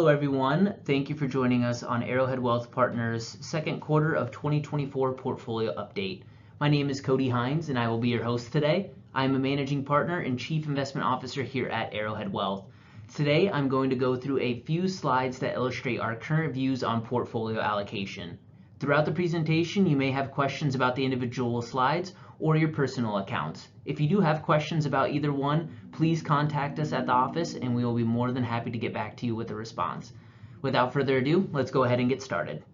Hello everyone, thank you for joining us on Arrowhead Wealth Partners' second quarter of 2024 portfolio update. My name is Cody Hines and I will be your host today. I am a managing partner and chief investment officer here at Arrowhead Wealth. Today I'm going to go through a few slides that illustrate our current views on portfolio allocation. Throughout the presentation you may have questions about the individual slides or your personal accounts. If you do have questions about either one, please contact us at the office and we will be more than happy to get back to you with a response. Without further ado, let's go ahead and get started.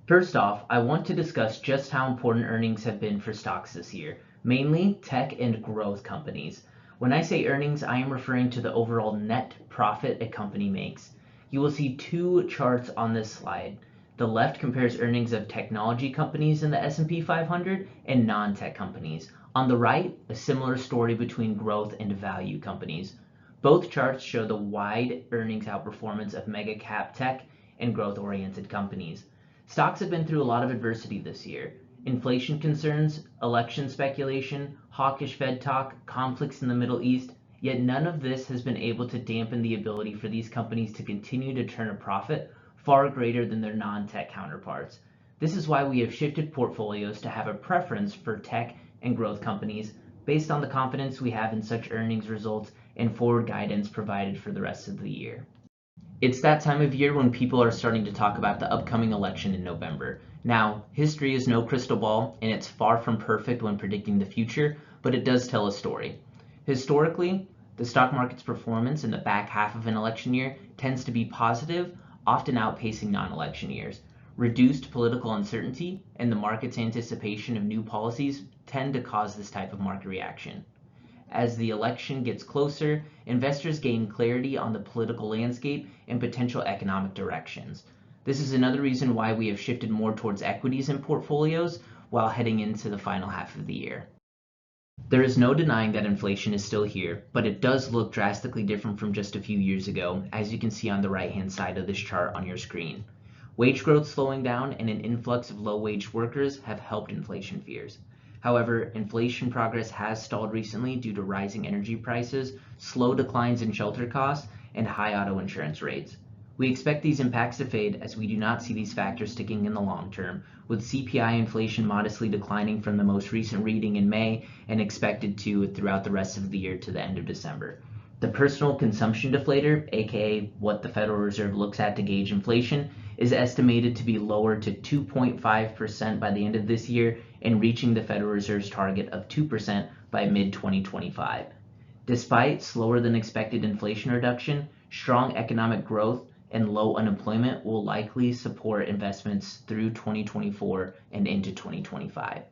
First off, I want to discuss just how important earnings have been for stocks this year, mainly tech and growth companies. When I say earnings, I am referring to the overall net profit a company makes. You will see two charts on this slide. The left compares earnings of technology companies in the S&P 500 and non-tech companies. On the right, a similar story between growth and value companies. Both charts show the wide earnings outperformance of mega cap tech and growth-oriented companies. Stocks have been through a lot of adversity this year. Inflation concerns, election speculation, hawkish Fed talk, conflicts in the Middle East, yet none of this has been able to dampen the ability for these companies to continue to turn a profit far greater than their non-tech counterparts. This is why we have shifted portfolios to have a preference for tech and growth companies based on the confidence we have in such earnings results and forward guidance provided for the rest of the year. It's that time of year when people are starting to talk about the upcoming election in November. Now, history is no crystal ball and it's far from perfect when predicting the future, but it does tell a story. Historically, the stock market's performance in the back half of an election year tends to be positive, often outpacing non-election years. Reduced political uncertainty and the market's anticipation of new policies tend to cause this type of market reaction. As the election gets closer, investors gain clarity on the political landscape and potential economic directions. This is another reason why we have shifted more towards equities in portfolios while heading into the final half of the year. There is no denying that inflation is still here, but it does look drastically different from just a few years ago, as you can see on the right-hand side of this chart on your screen. Wage growth slowing down and an influx of low-wage workers have helped inflation fears. However, inflation progress has stalled recently due to rising energy prices, slow declines in shelter costs, and high auto insurance rates. We expect these impacts to fade as we do not see these factors sticking in the long term, with CPI inflation modestly declining from the most recent reading in May and expected to throughout the rest of the year to the end of December. The personal consumption deflator, aka what the Federal Reserve looks at to gauge inflation, is estimated to be lower to 2.5% by the end of this year and reaching the Federal Reserve's target of 2% by mid-2025. Despite slower than expected inflation reduction, strong economic growth and low unemployment will likely support investments through 2024 and into 2025.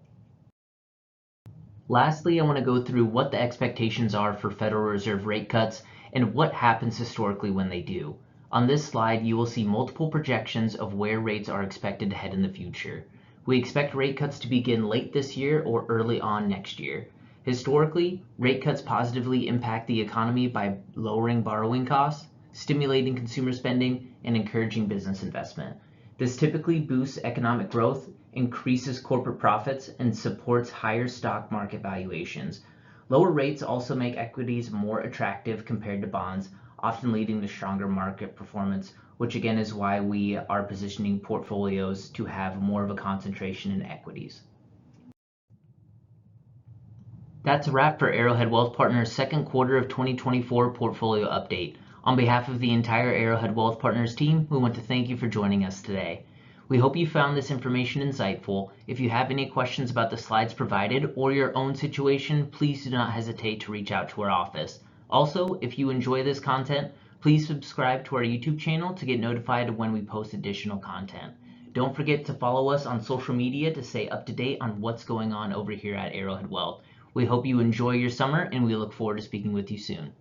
Lastly, I want to go through what the expectations are for Federal Reserve rate cuts and what happens historically when they do. On this slide, you will see multiple projections of where rates are expected to head in the future. We expect rate cuts to begin late this year or early on next year. Historically, rate cuts positively impact the economy by lowering borrowing costs, stimulating consumer spending, and encouraging business investment. This typically boosts economic growth, increases corporate profits, and supports higher stock market valuations. Lower rates also make equities more attractive compared to bonds, often leading to stronger market performance, which again is why we are positioning portfolios to have more of a concentration in equities. That's a wrap for Arrowhead Wealth Partners' second quarter of 2024 portfolio update. On behalf of the entire Arrowhead Wealth Partners team, we want to thank you for joining us today. We hope you found this information insightful. If you have any questions about the slides provided or your own situation, please do not hesitate to reach out to our office. Also, if you enjoy this content, please subscribe to our YouTube channel to get notified when we post additional content. Don't forget to follow us on social media to stay up to date on what's going on over here at Arrowhead Wealth. We hope you enjoy your summer and we look forward to speaking with you soon.